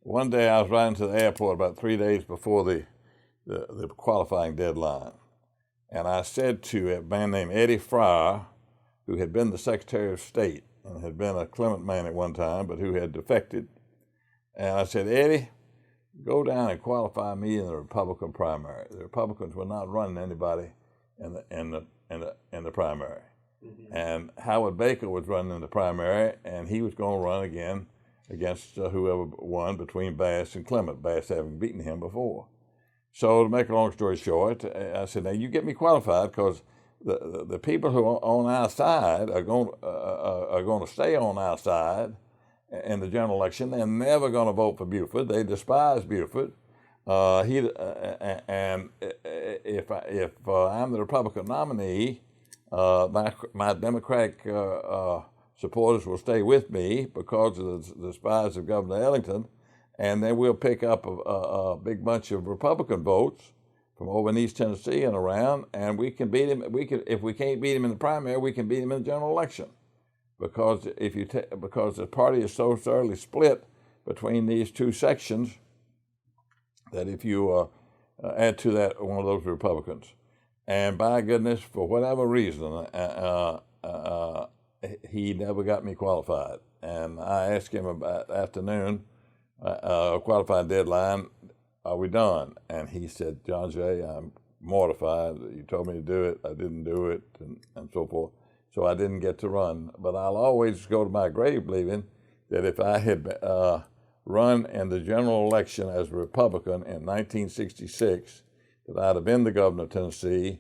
one day I was riding to the airport about 3 days before the qualifying deadline. And I said to a man named Eddie Fryer, who had been the Secretary of State and had been a Clement man at one time, but who had defected. And I said, Eddie, go down and qualify me in the Republican primary. The Republicans were not running anybody in the primary. Mm-hmm. And Howard Baker was running in the primary, and he was going to run again against whoever won between Bass and Clement, Bass having beaten him before. So to make a long story short, I said, now you get me qualified, because the people who are on our side are going to stay on our side in the general election. They're never going to vote for Buford. They despise Buford. And if I'm the Republican nominee, my Democratic supporters will stay with me because of the despise of Governor Ellington, and then we'll pick up a big bunch of Republican votes from over in East Tennessee and around, and we can beat him. If we can't beat him in the primary, we can beat him in the general election, because because the party is so thoroughly split between these two sections that if you add to that one of those Republicans, and by goodness, for whatever reason, he never got me qualified. And I asked him about afternoon, qualifying deadline, are we done? And he said, John Jay, I'm mortified. You told me to do it. I didn't do it, and so forth. So I didn't get to run. But I'll always go to my grave believing that if I had run in the general election as a Republican in 1966, that I'd have been the governor of Tennessee,